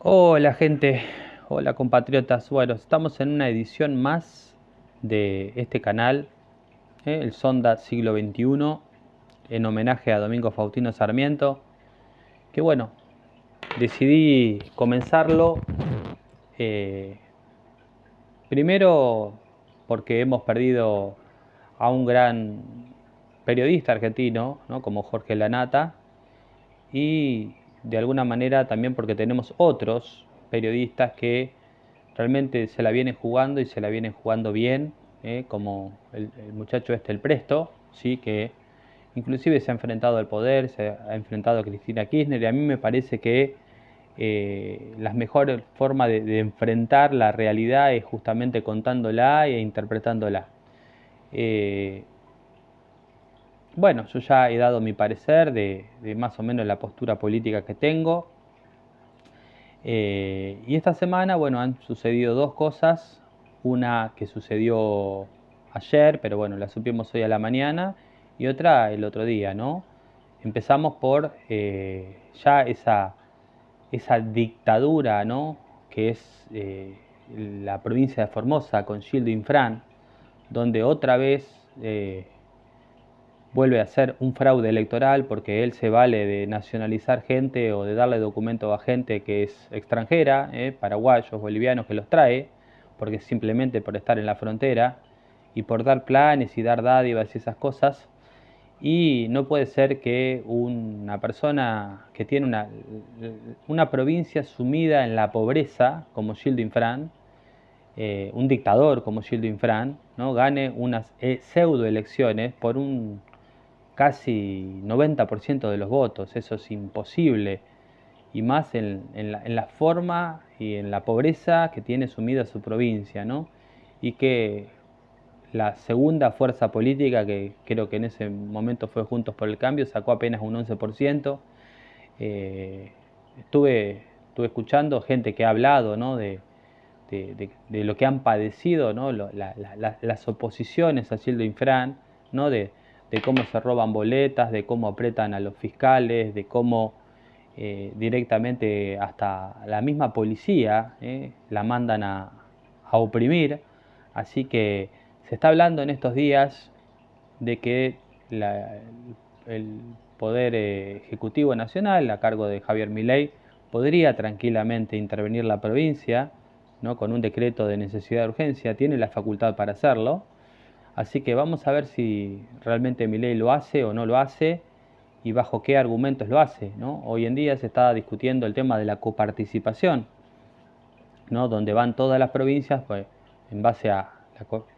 Hola gente, hola compatriotas. Bueno, estamos en una edición más de este canal, el Sonda Siglo XXI, en homenaje a Domingo Faustino Sarmiento. Que bueno, decidí comenzarlo eh, primero porque hemos perdido a un gran periodista argentino, ¿no? Como Jorge Lanata, y de alguna manera también porque tenemos otros periodistas que realmente se la vienen jugando y se la vienen jugando bien, como el muchacho este, el Presto, ¿sí? Que inclusive se ha enfrentado al poder, se ha enfrentado a Cristina Kirchner, y a mí me parece que la mejor forma de enfrentar la realidad es justamente contándola e interpretándola. Eh, bueno, yo ya he dado mi parecer de más o menos la postura política que tengo. Y esta semana, bueno, han sucedido dos cosas. Una que sucedió ayer, pero bueno, la supimos hoy a la mañana, y otra el otro día, ¿no? Empezamos por ya esa dictadura, ¿no? Que es la provincia de Formosa con Gildo Infran, donde otra vez vuelve a ser un fraude electoral porque él se vale de nacionalizar gente o de darle documentos a gente que es extranjera, paraguayos, bolivianos, que los trae, porque simplemente por estar en la frontera y por dar planes y dar dádivas y esas cosas. Y no puede ser que una persona que tiene una provincia sumida en la pobreza, como Gildo Infran, un dictador como Gildo Infran, ¿no? Gane unas pseudo elecciones por un casi 90% de los votos. Eso es imposible, y más en la forma y en la pobreza que tiene sumida su provincia, ¿no? Y que la segunda fuerza política, que creo que en ese momento fue Juntos por el Cambio, sacó apenas un 11%. Eh, estuve escuchando gente que ha hablado, ¿no? De lo que han padecido, ¿no? Las oposiciones a Gildo Infran, ¿no? De cómo se roban boletas, de cómo apretan a los fiscales, de cómo directamente hasta la misma policía la mandan a oprimir. Así que se está hablando en estos días de que el Poder Ejecutivo Nacional, a cargo de Javier Milei, podría tranquilamente intervenir la provincia, ¿no? Con un decreto de necesidad de urgencia, tiene la facultad para hacerlo. Así que vamos a ver si realmente Milei lo hace o no lo hace y bajo qué argumentos lo hace, ¿no? Hoy en día se está discutiendo el tema de la coparticipación, ¿no? Donde van todas las provincias, pues, en base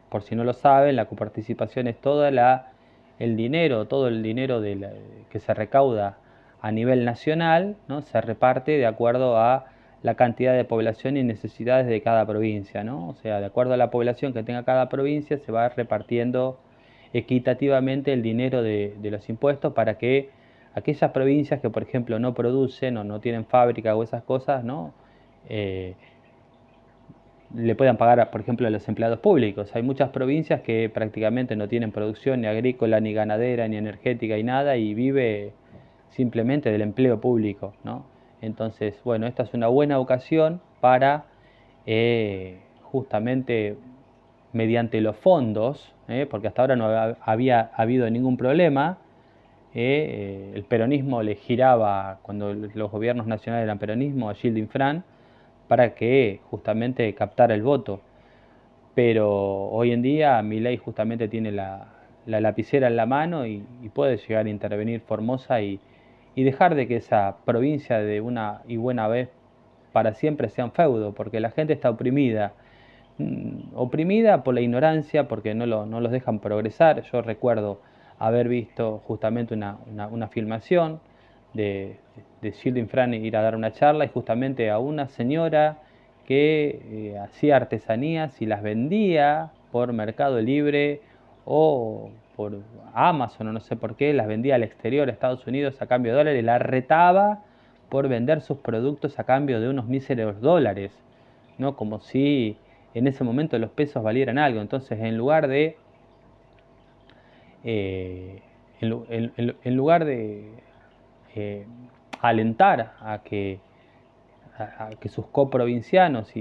por si no lo saben, la coparticipación es el dinero, todo el dinero que se recauda a nivel nacional, ¿no? Se reparte de acuerdo a la cantidad de población y necesidades de cada provincia, ¿no? O sea, de acuerdo a la población que tenga cada provincia, se va repartiendo equitativamente el dinero de los impuestos para que aquellas provincias que, por ejemplo, no producen o no tienen fábrica o esas cosas, ¿no? Eh, le puedan pagar, por ejemplo, a los empleados públicos. Hay muchas provincias que prácticamente no tienen producción ni agrícola, ni ganadera, ni energética y nada, y vive simplemente del empleo público, ¿no? Entonces, bueno, esta es una buena ocasión para justamente mediante los fondos, porque hasta ahora no había habido ningún problema. El peronismo le giraba, cuando los gobiernos nacionales eran peronismo, a Gildo Infran, para que justamente captara el voto. Pero hoy en día Milei justamente tiene la lapicera en la mano y puede llegar a intervenir Formosa y dejar de que esa provincia de una y buena vez para siempre sea un feudo, porque la gente está oprimida. Oprimida por la ignorancia, porque no los dejan progresar. Yo recuerdo haber visto justamente una filmación de Gildo Infran ir a dar una charla y justamente a una señora que hacía artesanías y las vendía por Mercado Libre o por Amazon o no sé por qué, las vendía al exterior, a Estados Unidos a cambio de dólares, la retaba por vender sus productos a cambio de unos míseros dólares, ¿no? Como si en ese momento los pesos valieran algo. Entonces, eh, en lugar de eh, alentar a que sus coprovincianos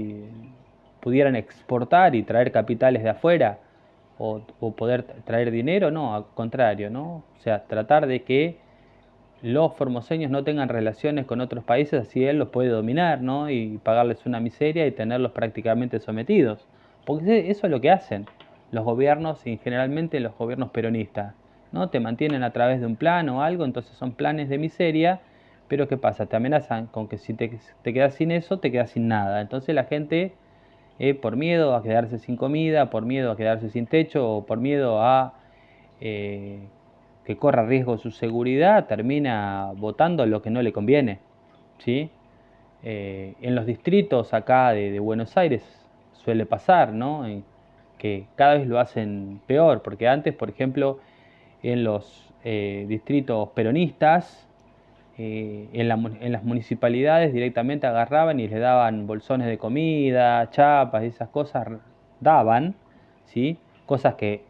pudieran exportar y traer capitales de afuera o poder traer dinero, no, al contrario, ¿no? O sea, tratar de que los formoseños no tengan relaciones con otros países, así él los puede dominar, ¿no? Y pagarles una miseria y tenerlos prácticamente sometidos. Porque eso es lo que hacen los gobiernos y generalmente los gobiernos peronistas, ¿no? Te mantienen a través de un plan o algo, entonces son planes de miseria, pero ¿qué pasa? Te amenazan con que si te quedas sin eso, te quedas sin nada. Entonces la gente, por miedo a quedarse sin comida, por miedo a quedarse sin techo o por miedo a eh, que corra riesgo su seguridad, termina votando lo que no le conviene, ¿sí? En los distritos acá de Buenos Aires suele pasar, ¿no? Que cada vez lo hacen peor, porque antes, por ejemplo, en los distritos peronistas, en las municipalidades directamente agarraban y les daban bolsones de comida, chapas, esas cosas daban, ¿sí? Cosas que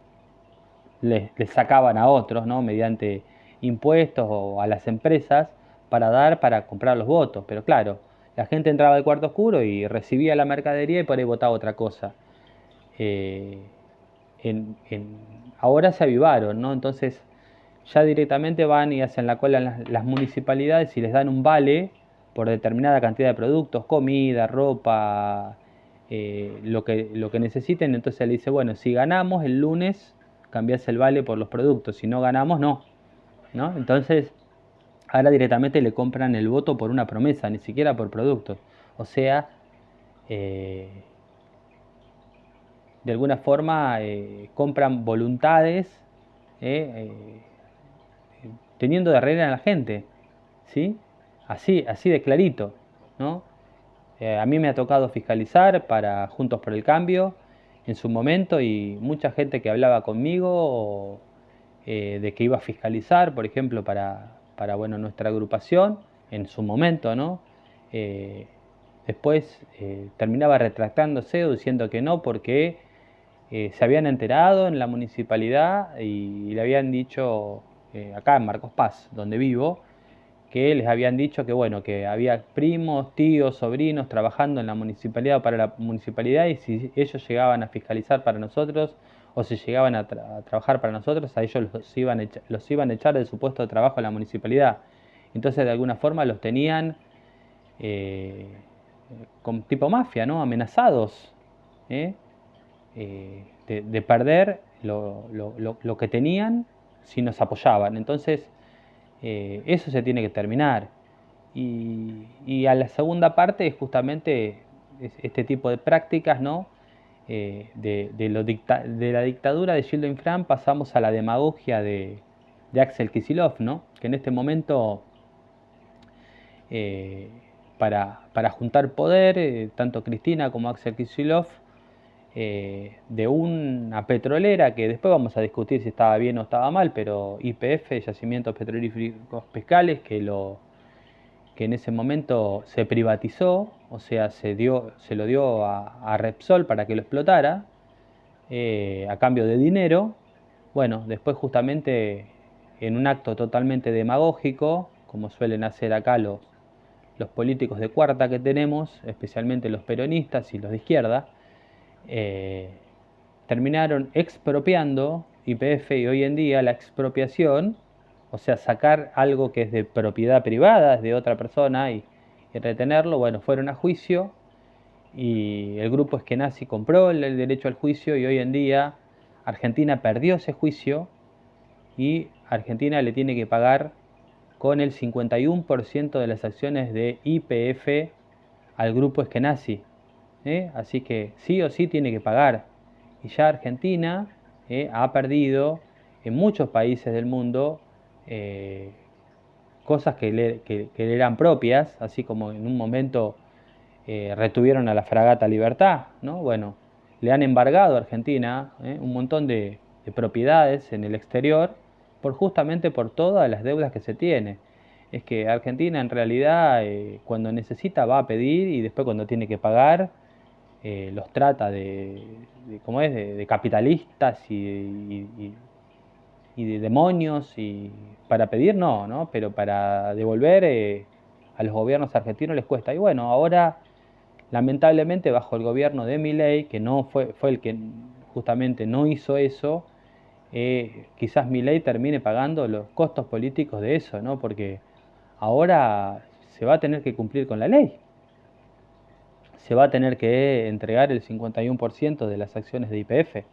les sacaban a otros, ¿no? Mediante impuestos o a las empresas para comprar los votos. Pero claro, la gente entraba al cuarto oscuro y recibía la mercadería y por ahí votaba otra cosa. Eh, ahora se avivaron, ¿no? Entonces ya directamente van y hacen la cola en las municipalidades y les dan un vale por determinada cantidad de productos, comida, ropa, lo que necesiten. Entonces le dice, bueno, si ganamos el lunes, cambias el vale por los productos, si no ganamos, no, ¿no? Entonces ahora directamente le compran el voto por una promesa, ni siquiera por productos. O sea, eh, de alguna forma compran voluntades teniendo de reina a la gente, ¿sí? Así de clarito, ¿no? A mí me ha tocado fiscalizar para Juntos por el Cambio en su momento y mucha gente que hablaba conmigo de que iba a fiscalizar, por ejemplo, para bueno, nuestra agrupación en su momento, ¿no? Eh, Después terminaba retractándose o diciendo que no porque se habían enterado en la municipalidad y le habían dicho, acá en Marcos Paz, donde vivo, que les habían dicho que bueno, que había primos, tíos, sobrinos trabajando en la municipalidad o para la municipalidad y si ellos llegaban a fiscalizar para nosotros o si llegaban a trabajar para nosotros, a ellos los iban a echar de su puesto de trabajo en la municipalidad. Entonces de alguna forma los tenían eh, con tipo mafia, ¿no? Amenazados, ¿eh? De perder lo que tenían si nos apoyaban. Entonces, eso se tiene que terminar. Y a la segunda parte es justamente este tipo de prácticas, ¿no? De la dictadura de Gildo Infran pasamos a la demagogia de Axel Kicillof, ¿no? Que en este momento, eh, para juntar poder, tanto Cristina como Axel Kicillof, de una petrolera que después vamos a discutir si estaba bien o estaba mal, pero YPF, Yacimientos Petrolíferos Pescales, que en ese momento se privatizó, o sea, se lo dio a Repsol para que lo explotara, a cambio de dinero. Bueno, después justamente en un acto totalmente demagógico, como suelen hacer acá los políticos de cuarta que tenemos, especialmente los peronistas y los de izquierda, eh, terminaron expropiando YPF y hoy en día la expropiación, o sea, sacar algo que es de propiedad privada, es de otra persona y retenerlo, bueno, fueron a juicio y el grupo Eskenazi compró el derecho al juicio y hoy en día Argentina perdió ese juicio y Argentina le tiene que pagar con el 51% de las acciones de YPF al grupo Eskenazi. Así que sí o sí tiene que pagar. Y ya Argentina ha perdido en muchos países del mundo eh, cosas que le eran propias, así como en un momento retuvieron a la fragata Libertad, ¿no? Bueno, le han embargado a Argentina un montón de propiedades en el exterior justamente por todas las deudas que se tiene. Es que Argentina en realidad cuando necesita va a pedir y después cuando tiene que pagar los trata ¿cómo es? De capitalistas y de demonios y para pedir no, ¿no? Pero para devolver a los gobiernos argentinos les cuesta. Y bueno, ahora lamentablemente bajo el gobierno de Milei, que no fue el que justamente no hizo eso, quizás Milei termine pagando los costos políticos de eso, ¿no? Porque ahora se va a tener que cumplir con la ley. Se va a tener que entregar el 51% de las acciones de YPF.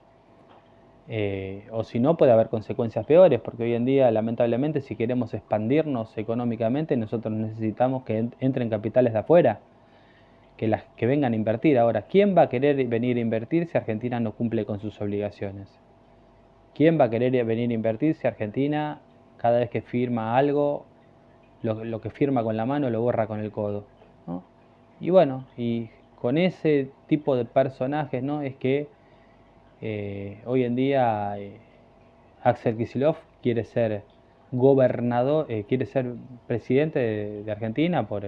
O si no, puede haber consecuencias peores, porque hoy en día, lamentablemente, si queremos expandirnos económicamente, nosotros necesitamos que entren capitales de afuera, que vengan a invertir. Ahora, ¿quién va a querer venir a invertir si Argentina no cumple con sus obligaciones? ¿Quién va a querer venir a invertir si Argentina, cada vez que firma algo, lo que firma con la mano lo borra con el codo, ¿no? Y bueno, y con ese tipo de personajes, ¿no? Es que hoy en día Axel Kicillof quiere ser gobernador, quiere ser presidente de Argentina por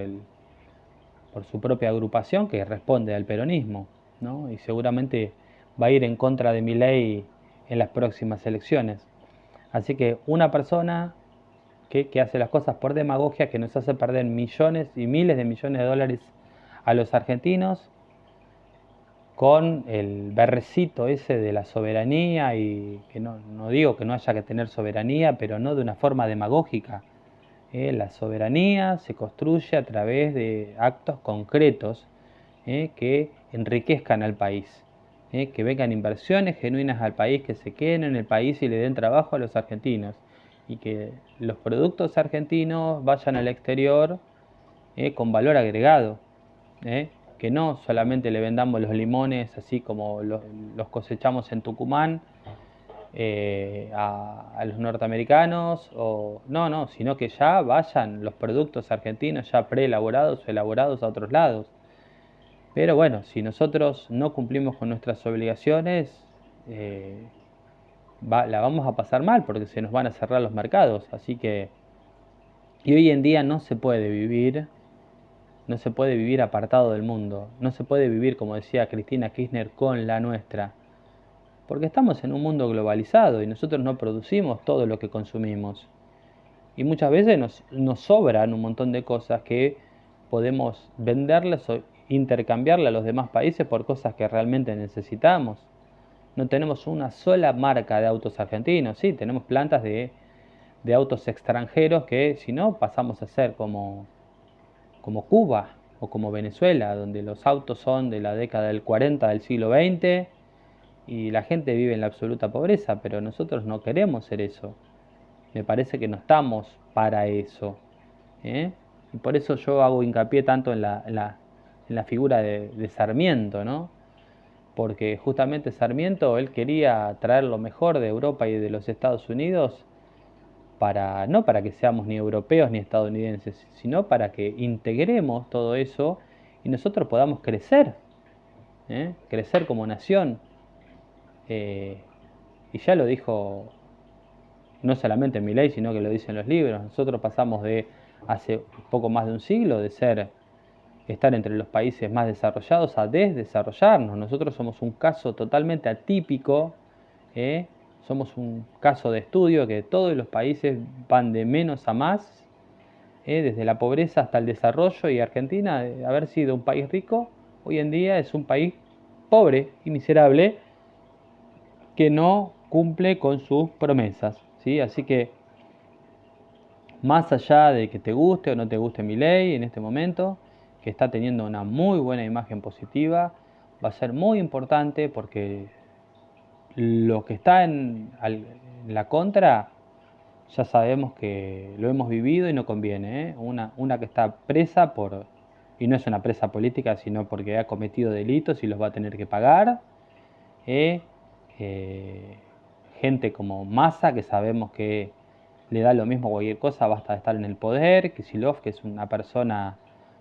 su propia agrupación que responde al peronismo, ¿no? Y seguramente va a ir en contra de Milei en las próximas elecciones. Así que una persona que hace las cosas por demagogia, que nos hace perder millones y miles de millones de dólares a los argentinos, con el berrecito ese de la soberanía, y que no digo que no haya que tener soberanía, pero no de una forma demagógica. La soberanía se construye a través de actos concretos que enriquezcan al país, que vengan inversiones genuinas al país, que se queden en el país y le den trabajo a los argentinos, y que los productos argentinos vayan al exterior con valor agregado, que no solamente le vendamos los limones así como los cosechamos en Tucumán a los norteamericanos, no, sino que ya vayan los productos argentinos ya preelaborados o elaborados a otros lados. Pero bueno, si nosotros no cumplimos con nuestras obligaciones, la vamos a pasar mal porque se nos van a cerrar los mercados. Así que, y hoy en día no se puede vivir apartado del mundo, no se puede vivir, como decía Cristina Kirchner, con la nuestra, porque estamos en un mundo globalizado y nosotros no producimos todo lo que consumimos. Y muchas veces nos sobran un montón de cosas que podemos venderles o intercambiarle a los demás países por cosas que realmente necesitamos. No tenemos una sola marca de autos argentinos, sí, tenemos plantas de autos extranjeros que si no pasamos a ser como Cuba o como Venezuela, donde los autos son de la década del 40 del siglo XX y la gente vive en la absoluta pobreza, pero nosotros no queremos ser eso. Me parece que no estamos para eso. ¿eh? Y por eso yo hago hincapié tanto en la figura de Sarmiento, ¿no? Porque justamente Sarmiento, él quería traer lo mejor de Europa y de los Estados Unidos no para que seamos ni europeos ni estadounidenses, sino para que integremos todo eso y nosotros podamos crecer, crecer como nación. Eh, y ya lo dijo no solamente Milei, sino que lo dicen los libros. Nosotros pasamos de hace poco más de un siglo de estar entre los países más desarrollados a desdesarrollarnos. Nosotros somos un caso totalmente atípico, somos un caso de estudio que todos los países van de menos a más, desde la pobreza hasta el desarrollo, y Argentina, de haber sido un país rico, hoy en día es un país pobre y miserable que no cumple con sus promesas, ¿sí? Así que más allá de que te guste o no te guste Milei en este momento, que está teniendo una muy buena imagen positiva, va a ser muy importante porque lo que está en la contra, ya sabemos que lo hemos vivido y no conviene, ¿eh? Una que está presa y no es una presa política, sino porque ha cometido delitos y los va a tener que pagar. ¿eh? Eh, Gente como Massa, que sabemos que le da lo mismo cualquier cosa, basta de estar en el poder. Kicillof, que es una persona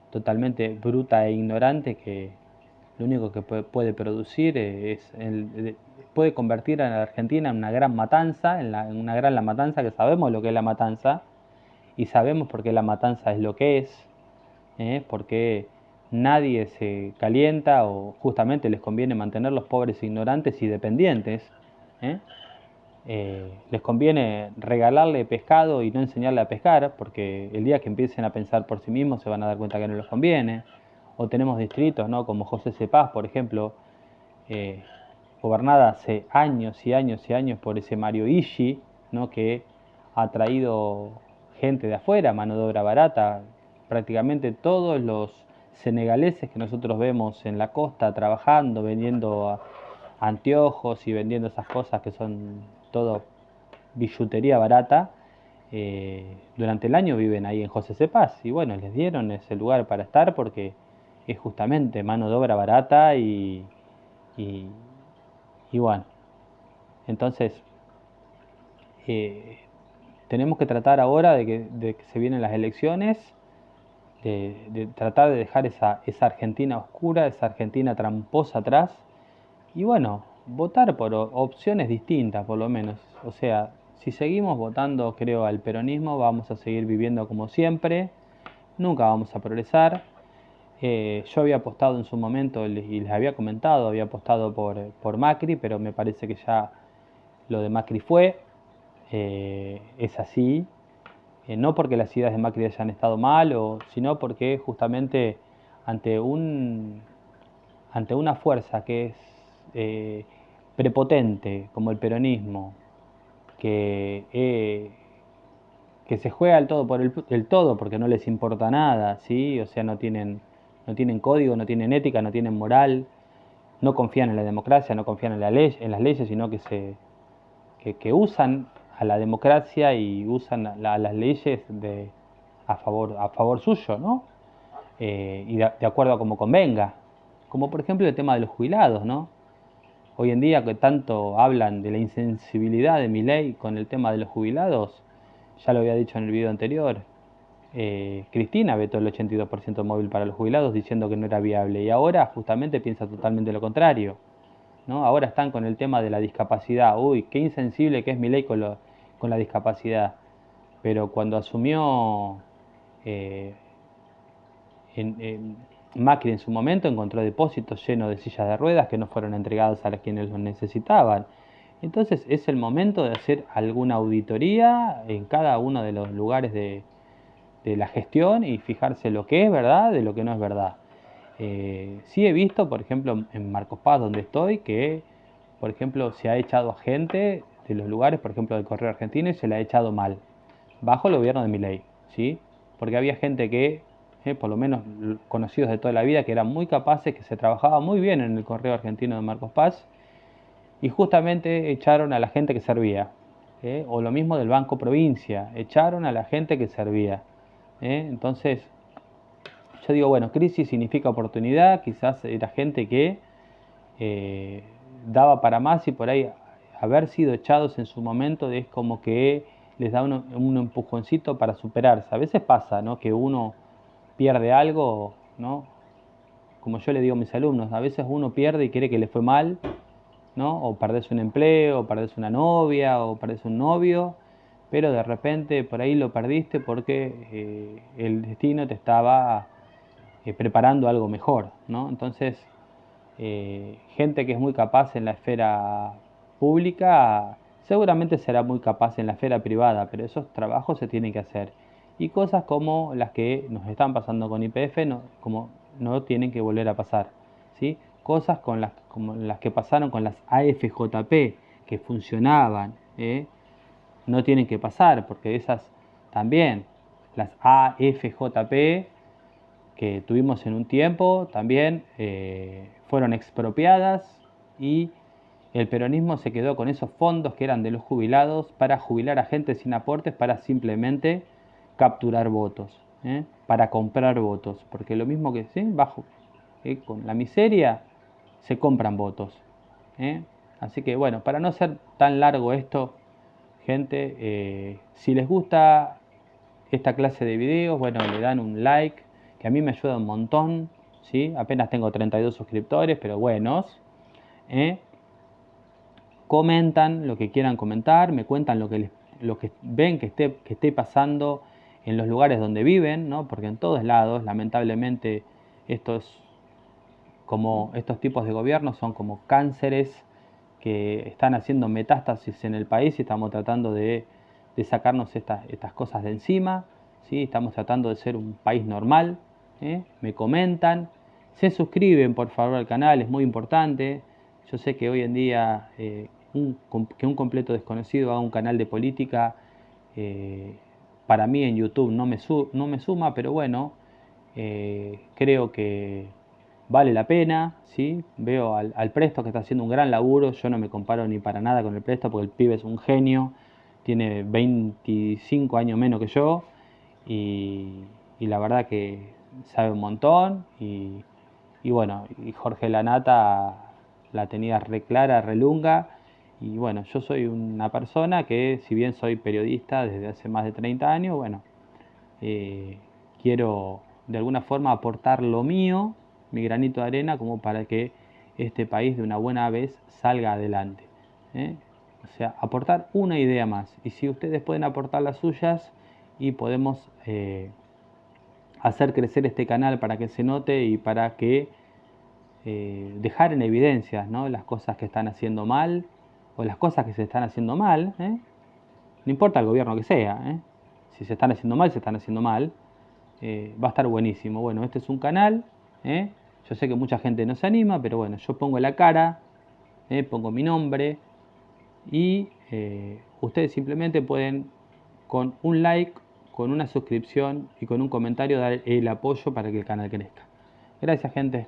totalmente bruta e ignorante, que lo único que puede producir puede convertir a la Argentina en una gran matanza, en una gran la matanza, que sabemos lo que es la matanza, y sabemos por qué la matanza es lo que es, porque nadie se calienta o justamente les conviene mantener los pobres ignorantes y dependientes. ¿eh? les conviene regalarle pescado y no enseñarle a pescar, porque el día que empiecen a pensar por sí mismos se van a dar cuenta que no les conviene. O tenemos distritos, ¿no? Como José Cepaz, por ejemplo, eh, gobernada hace años y años y años por ese Mario Ishi, ¿no? Que ha traído gente de afuera, mano de obra barata. Prácticamente todos los senegaleses que nosotros vemos en la costa trabajando, vendiendo anteojos y vendiendo esas cosas que son todo billutería barata, durante el año viven ahí en José Cepaz y bueno, les dieron ese lugar para estar porque es justamente mano de obra barata y, y bueno, entonces eh, tenemos que tratar ahora de que se vienen las elecciones, de tratar de dejar esa Argentina oscura, esa Argentina tramposa atrás y bueno, votar por opciones distintas por lo menos. O sea, si seguimos votando, creo, al peronismo, vamos a seguir viviendo como siempre, nunca vamos a progresar. Yo había apostado en su momento, y les había comentado, había apostado por Macri, pero me parece que ya lo de Macri fue, es así, no porque las ideas de Macri hayan estado mal, sino porque justamente ante un, ante una fuerza que es eh, prepotente como el peronismo, que, eh, que se juega el todo por el todo porque no les importa nada, ¿sí? O sea, no tienen código, no tienen ética, no tienen moral, no confían en la democracia, no confían en las leyes, sino que usan a la democracia y usan las leyes a favor suyo, ¿no? Y de acuerdo a como convenga. Como por ejemplo el tema de los jubilados, ¿no? Hoy en día que tanto hablan de la insensibilidad de Milei con el tema de los jubilados, ya lo había dicho en el video anterior, Cristina vetó el 82% móvil para los jubilados diciendo que no era viable y ahora justamente piensa totalmente lo contrario, ¿no? Ahora están con el tema de la discapacidad, uy, qué insensible que es Milei con la discapacidad, pero cuando asumió eh, en Macri en su momento encontró depósitos llenos de sillas de ruedas que no fueron entregados a quienes los necesitaban. Entonces es el momento de hacer alguna auditoría en cada uno de los lugares de la gestión y fijarse lo que es verdad de lo que no es verdad. Sí he visto, por ejemplo, en Marcos Paz, donde estoy, que, por ejemplo, se ha echado a gente de los lugares, por ejemplo, del Correo Argentino, y se la ha echado mal, bajo el gobierno de Milei, ¿sí? Porque había gente que, por lo menos conocidos de toda la vida, que eran muy capaces, que se trabajaba muy bien en el Correo Argentino de Marcos Paz, y justamente echaron a la gente que servía. O lo mismo del Banco Provincia, echaron a la gente que servía. Entonces, yo digo, bueno, crisis significa oportunidad, quizás era gente que eh, daba para más y por ahí haber sido echados en su momento es como que les da un empujoncito para superarse. A veces pasa, ¿no? Que uno pierde algo, ¿no? Como yo le digo a mis alumnos, a veces uno pierde y quiere que le fue mal, ¿no? O perdés un empleo, o perdés una novia, o perdés un novio, pero de repente por ahí lo perdiste porque el destino te estaba preparando algo mejor, ¿no? Entonces, gente que es muy capaz en la esfera pública seguramente será muy capaz en la esfera privada, pero esos trabajos se tienen que hacer. Y cosas como las que nos están pasando con YPF no, como no tienen que volver a pasar, ¿sí? Cosas como las que pasaron con las AFJP, que funcionaban, no tienen que pasar, porque esas también, las AFJP que tuvimos en un tiempo también fueron expropiadas y el peronismo se quedó con esos fondos que eran de los jubilados para jubilar a gente sin aportes para simplemente capturar votos, para comprar votos, porque lo mismo que ¿sí? Bajo, con la miseria se compran votos. ¿eh? Así que bueno, para no ser tan largo esto, gente, si les gusta esta clase de videos, bueno, le dan un like, que a mí me ayuda un montón, ¿sí? Apenas tengo 32 suscriptores, pero buenos. ¿eh? Comentan lo que quieran comentar, me cuentan lo que ven que esté pasando en los lugares donde viven, ¿no? Porque en todos lados, lamentablemente, estos tipos de gobierno son como cánceres que están haciendo metástasis en el país y estamos tratando de sacarnos estas cosas de encima, ¿sí? Estamos tratando de ser un país normal, ¿eh? Me comentan, se suscriben por favor al canal, es muy importante. Yo sé que hoy en día que un completo desconocido haga un canal de política, para mí en YouTube no me suma, pero bueno, creo que vale la pena, ¿sí? Veo al Presto que está haciendo un gran laburo, yo no me comparo ni para nada con el Presto porque el pibe es un genio, tiene 25 años menos que yo y la verdad que sabe un montón y bueno, y Jorge Lanata la tenía re clara, re lunga y bueno, yo soy una persona que si bien soy periodista desde hace más de 30 años, bueno, eh, quiero de alguna forma aportar lo mío, mi granito de arena, como para que este país de una buena vez salga adelante, ¿eh? O sea, aportar una idea más. Y si ustedes pueden aportar las suyas y podemos hacer crecer este canal para que se note y para que dejar en evidencia, ¿no?, las cosas que están haciendo mal o las cosas que se están haciendo mal, ¿eh? No importa el gobierno que sea, ¿eh? Si se están haciendo mal, se están haciendo mal. Va a estar buenísimo. Bueno, este es un canal, ¿eh? Yo sé que mucha gente no se anima, pero bueno, yo pongo la cara, pongo mi nombre y ustedes simplemente pueden con un like, con una suscripción y con un comentario dar el apoyo para que el canal crezca. Gracias, gente.